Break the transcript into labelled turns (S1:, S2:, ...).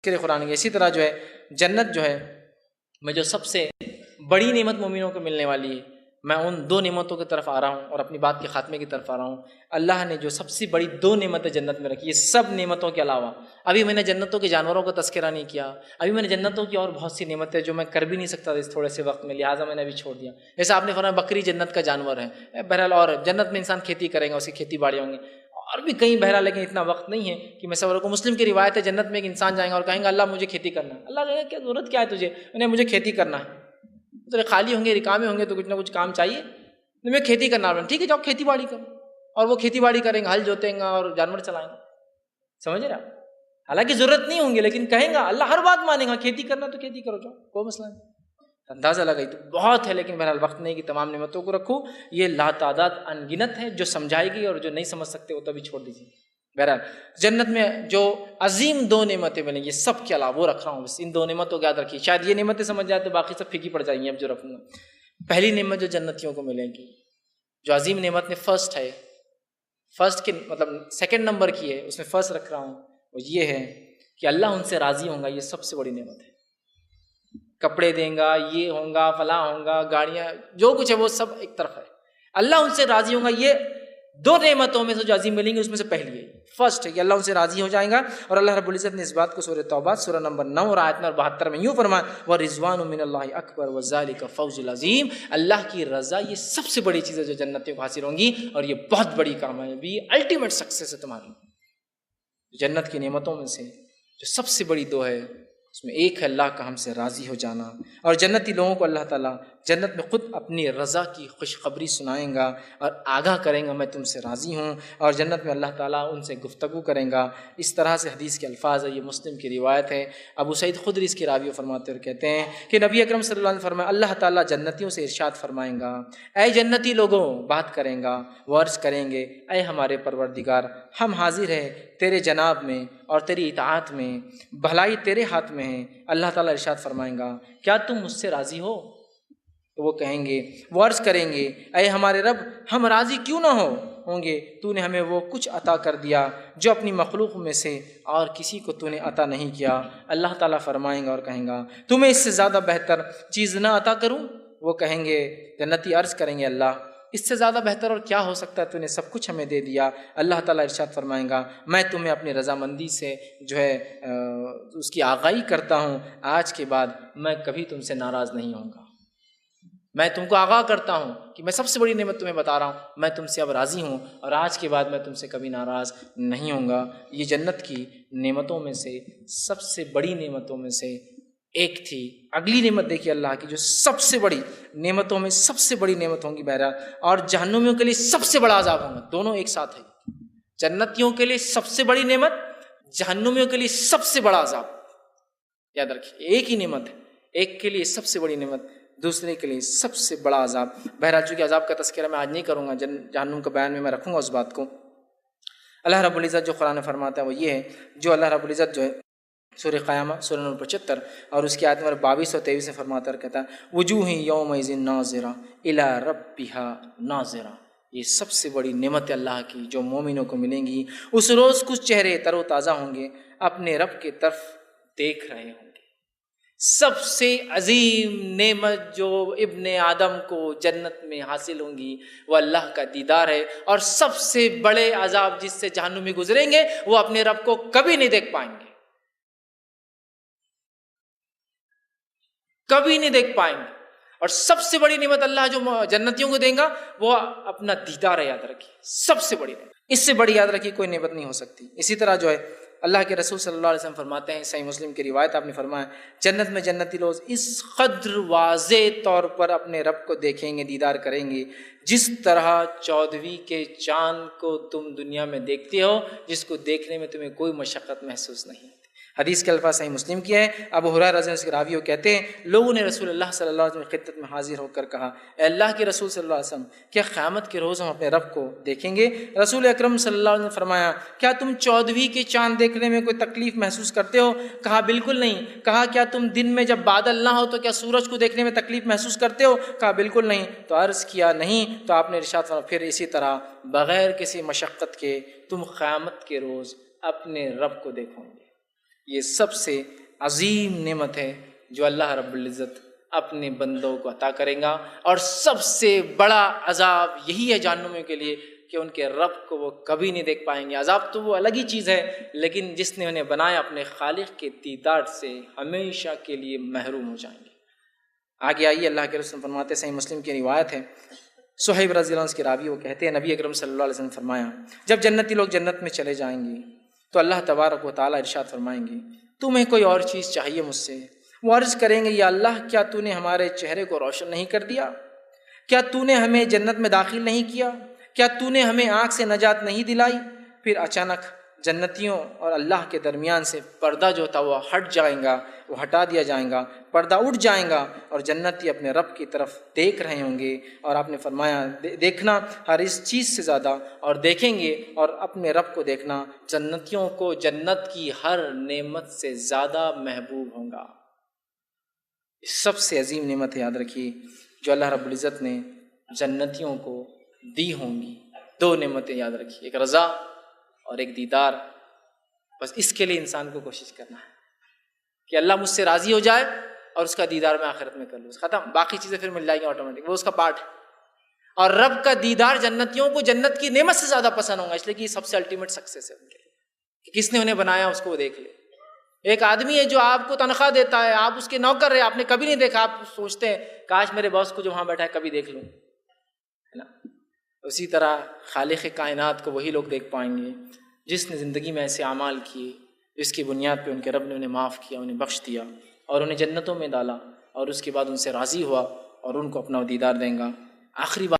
S1: کہ قرآن کی اسی طرح جو ہے جنت جو ہے میں جو سب سے بڑی نعمت مومنوں کو ملنے والی ہے، میں ان دو نعمتوں کی طرف آ رہا ہوں اور اپنی بات کے خاتمے کی طرف آ رہا ہوں۔ اللہ نے جو سب سے بڑی دو نعمتیں جنت میں رکھی، یہ سب نعمتوں کے علاوہ ابھی میں نے جنتوں کے جانوروں کا تذکرہ نہیں کیا، ابھی میں نے جنتوں کی اور بہت سی نعمتیں جو میں کر بھی نہیں سکتا اس تھوڑے سے وقت میں، لہٰذا میں نے ابھی چھوڑ دیا۔ جیسے آپ نے فرمایا بکری جنت کا جانور ہے، بہرحال اور جنت میں انسان کھیتی کرے گا، اس کی کھیتی باڑی ہوں گی اور بھی کئی، بہرحال لیکن اتنا وقت نہیں ہے کہ میں سب کو۔ مسلم کی روایت ہے جنت میں ایک انسان جائیں گا اور کہیں گا اللہ مجھے کھیتی کرنا ہے، اللہ کہے گا کیا ضرورت کیا ہے تجھے، انہیں مجھے کھیتی کرنا ہے، تو خالی ہوں گے رکامے ہوں گے تو کچھ نہ کچھ کام چاہیے، میں کھیتی کرنا ہے، ٹھیک ہے جاؤ کھیتی باڑی کرو، اور وہ کھیتی باڑی کریں گے، ہل جوتیں گا اور جانور چلائیں گے، سمجھ رہے آپ؟ حالانکہ ضرورت نہیں ہوں گے لیکن کہیں گا، اللہ ہر بات مانے گا، کھیتی کرنا تو کھیتی کرو جاؤ، کوئی مسئلہ نہیں۔ اندازہ لگائی تو بہت ہے، لیکن بہرحال وقت نہیں کہ تمام نعمتوں کو رکھوں، یہ لا تعداد ان گنت ہے، جو سمجھائے گی اور جو نہیں سمجھ سکتے وہ تبھی چھوڑ دیجیے۔ بہرحال جنت میں جو عظیم دو نعمتیں ملیں گی سب کے علاوہ وہ رکھ رہا ہوں، بس ان دو نعمتوں کو یاد رکھیے، شاید یہ نعمتیں سمجھ جائے تو باقی سب پھیکی پڑ جائیں گی اب جو رکھوں گا۔ پہلی نعمت جو جنتیوں کو ملے گی، جو عظیم نعمت میں فرسٹ ہے، فرسٹ کے مطلب سیکنڈ نمبر کی ہے، اس میں فرسٹ رکھ رہا ہوں، وہ یہ ہے کہ اللہ ان سے راضی ہوں گا، یہ سب سے بڑی نعمت ہے۔ کپڑے دیں گا، یہ ہوں گا، فلاں ہوں گا، گاڑیاں، جو کچھ ہے وہ سب ایک طرف ہے، اللہ ان سے راضی ہوں گا، یہ دو نعمتوں میں سے جو عظیم ملیں گی اس میں سے پہلی ہے، فرسٹ ہے کہ اللہ ان سے راضی ہو جائیں گا۔ اور اللہ رب العزت نے اس بات کو سورہ توبہ سورہ نمبر 9 اور آیت نمبر 72 میں یوں فرمایا وَرِضْوَانٌ مِّنَ اللَّهِ أَكْبَرُ وَذَلِكَ فَوْزُ الْعَظِيمُ، اللہ کی رضا یہ سب سے بڑی چیز ہے جو جنتیوں کو حاصل ہوں گی، اور یہ بہت بڑی کامیابی، الٹیمیٹ سکسیس ہے تمہاری۔ جنت کی نعمتوں میں سے جو سب سے بڑی دو ہے اس میں ایک ہے اللہ کا ہم سے راضی ہو جانا، اور جنتی لوگوں کو اللہ تعالیٰ جنت میں خود اپنی رضا کی خوشخبری سنائیں گا اور آگاہ کریں گا میں تم سے راضی ہوں، اور جنت میں اللہ تعالیٰ ان سے گفتگو کریں گا۔ اس طرح سے حدیث کے الفاظ ہے، یہ مسلم کی روایت ہے، ابو سعید خدری اس کی راوی فرماتے اور کہتے ہیں کہ نبی اکرم صلی اللہ علیہ وسلم فرمایا اللہ تعالیٰ جنتیوں سے ارشاد فرمائیں گا، اے جنتی لوگوں، بات کریں گا، وہ عرض کریں گے اے ہمارے پروردگار، ہم حاضر ہیں تیرے جناب میں اور تیری اطاعت میں، بھلائی تیرے ہاتھ میں ہے۔ اللہ تعالیٰ ارشاد فرمائیں گا کیا تم مجھ سے راضی ہو؟ تو وہ کہیں گے، وہ عرض کریں گے اے ہمارے رب، ہم راضی کیوں نہ ہوں گے، تو نے ہمیں وہ کچھ عطا کر دیا جو اپنی مخلوق میں سے اور کسی کو تو نے عطا نہیں کیا۔ اللہ تعالیٰ فرمائیں گا اور کہیں گا تمہیں اس سے زیادہ بہتر چیز نہ عطا کروں؟ وہ کہیں گے، جنتی عرض کریں گے اللہ اس سے زیادہ بہتر اور کیا ہو سکتا ہے، تو نے سب کچھ ہمیں دے دیا۔ اللہ تعالیٰ ارشاد فرمائیں گا میں تمہیں اپنی رضامندی سے جو ہے اس کی آگاہی کرتا ہوں، آج کے بعد میں کبھی تم سے ناراض نہیں ہوں گا، میں تم کو آگاہ کرتا ہوں کہ میں سب سے بڑی نعمت تمہیں بتا رہا ہوں، میں تم سے اب راضی ہوں اور آج کے بعد میں تم سے کبھی ناراض نہیں ہوں گا۔ یہ جنت کی نعمتوں میں سے سب سے بڑی نعمتوں میں سے ایک تھی۔ اگلی نعمت دیکھیے اللہ کی جو سب سے بڑی نعمتوں میں سب سے بڑی نعمت ہوں گی بہرحال، اور جہنمیوں کے لیے سب سے بڑا عذاب ہوگا، دونوں ایک ساتھ ہے۔ جنتیوں کے لیے سب سے بڑی نعمت، جہنمیوں کے لیے سب سے بڑا عذاب، یاد رکھیے ایک ہی نعمت ہے، ایک کے لیے سب سے بڑی نعمت، دوسرے کے لیے سب سے بڑا عذاب۔ بہرحال چونکہ عذاب کا تذکرہ میں آج نہیں کروں گا، جہنم کا بیان میں رکھوں گا اس بات کو۔ اللہ رب العزت جو قرآن فرماتا ہے وہ یہ ہے، جو اللہ رب العزت جو ہے سورہ قیامہ سورہ نمبر 75 اور اس کی آیت نمبر 22 اور 23 سے فرماتا ہے، کہتا ہے وجوہ یومئذ ناظرہ الی ربہا ناظرہ، یہ سب سے بڑی نعمت اللہ کی جو مومنوں کو ملیں گی۔ اس روز کچھ چہرے تر و تازہ ہوں گے، اپنے رب کی طرف دیکھ رہے ہوں گے۔ سب سے عظیم نعمت جو ابن آدم کو جنت میں حاصل ہوں گی وہ اللہ کا دیدار ہے، اور سب سے بڑے عذاب جس سے جہنمی گزریں گے وہ اپنے رب کو کبھی نہیں دیکھ پائیں گے، کبھی نہیں دیکھ پائیں گے۔ اور سب سے بڑی نعمت اللہ جو جنتیوں کو دیں گا وہ اپنا دیدار ہے، یاد رکھیے سب سے بڑی نعمت، اس سے بڑی یاد رکھیے کوئی نعمت نہیں ہو سکتی۔ اسی طرح جو ہے اللہ کے رسول صلی اللہ علیہ وسلم فرماتے ہیں، صحیح مسلم کی روایت آپ نے فرمایا جنت میں جنتی لوگ اس قدر واضح طور پر اپنے رب کو دیکھیں گے، دیدار کریں گے، جس طرح 14ویں کے چاند کو تم دنیا میں دیکھتے ہو، جس کو دیکھنے میں تمہیں کوئی مشقت محسوس نہیں ہوتی۔ حدیث کے الفاظ صحیح مسلم کی ہے، ابو ہریرہ رضی اللہ عنہ کے راوی کہتے ہیں لوگوں نے رسول اللہ صلی اللہ علیہ وسلم کی خدمت میں حاضر ہو کر کہا اے اللہ کے رسول صلی اللہ علیہ وسلم، کیا قیامت کے روز ہم اپنے رب کو دیکھیں گے؟ رسول اکرم صلی اللہ علیہ وسلم نے فرمایا کیا تم 14ویں کے چاند دیکھنے میں کوئی تکلیف محسوس کرتے ہو؟ کہا بالکل نہیں۔ کہا کیا تم دن میں جب بادل نہ ہو تو کیا سورج کو دیکھنے میں تکلیف محسوس کرتے ہو؟ کہا بالکل نہیں۔ تو عرض کیا نہیں، تو آپ نے ارشاد فرمایا پھر اسی طرح بغیر کسی مشقت کے تم قیامت کے روز اپنے رب کو دیکھو گے۔ یہ سب سے عظیم نعمت ہے جو اللہ رب العزت اپنے بندوں کو عطا کرے گا، اور سب سے بڑا عذاب یہی ہے جہنمیوں کے لیے کہ ان کے رب کو وہ کبھی نہیں دیکھ پائیں گے۔ عذاب تو وہ الگ ہی چیز ہے، لیکن جس نے انہیں بنایا اپنے خالق کے دیدار سے ہمیشہ کے لیے محروم ہو جائیں گے۔ آگے آئیے، اللہ کے رسول فرماتے ہیں، صحیح مسلم کی روایت ہے، صہیب رضی اللہ عنہ کے راوی وہ کہتے ہیں، نبی اکرم صلی اللہ علیہ وسلم نے فرمایا، جب جنتی لوگ جنت میں چلے جائیں گے تو اللہ تبارک و تعالیٰ ارشاد فرمائیں گے، تمہیں کوئی اور چیز چاہیے مجھ سے؟ وہ عرض کریں گے، یا اللہ، کیا تو نے ہمارے چہرے کو روشن نہیں کر دیا؟ کیا تو نے ہمیں جنت میں داخل نہیں کیا؟ کیا تو نے ہمیں آگ سے نجات نہیں دلائی؟ پھر اچانک جنتیوں اور اللہ کے درمیان سے پردہ جو تھا وہ ہٹ جائے گا، وہ ہٹا دیا جائے گا، پردہ اٹھ جائے گا، اور جنتی اپنے رب کی طرف دیکھ رہے ہوں گے۔ اور آپ نے فرمایا، دیکھنا ہر اس چیز سے زیادہ، اور دیکھیں گے اور اپنے رب کو دیکھنا جنتیوں کو جنت کی ہر نعمت سے زیادہ محبوب ہوں گا۔ سب سے عظیم نعمت ہے، یاد رکھیے، جو اللہ رب العزت نے جنتیوں کو دی ہوں گی۔ دو نعمتیں یاد رکھیے، ایک رضا اور ایک دیدار۔ بس اس کے لیے انسان کو کوشش کرنا ہے کہ اللہ مجھ سے راضی ہو جائے اور اس کا دیدار میں آخرت میں کر لوں، ختم، باقی چیزیں پھر مل جائیں گی آٹومیٹک، وہ اس کا پارٹ ہے۔ اور رب کا دیدار جنتیوں کو جنت کی نعمت سے زیادہ پسند ہوگا، اس لیے کہ یہ سب سے الٹیمیٹ سکسیس ہے ان کے لیے، کہ کس نے انہیں بنایا اس کو وہ دیکھ لے۔ ایک آدمی ہے جو آپ کو تنخواہ دیتا ہے، آپ اس کے نوکر رہے، آپ نے کبھی نہیں دیکھا، آپ سوچتے ہیں کاش میرے باس کو جو وہاں بیٹھا ہے کبھی دیکھ لوں، ہے نا؟ اسی طرح خالق کائنات کو وہی لوگ دیکھ پائیں گے جس نے زندگی میں ایسے اعمال کیے جس کی بنیاد پہ ان کے رب نے انہیں معاف کیا، انہیں بخش دیا اور انہیں جنتوں میں ڈالا، اور اس کے بعد ان سے راضی ہوا اور ان کو اپنا دیدار دیں گا۔ آخری بات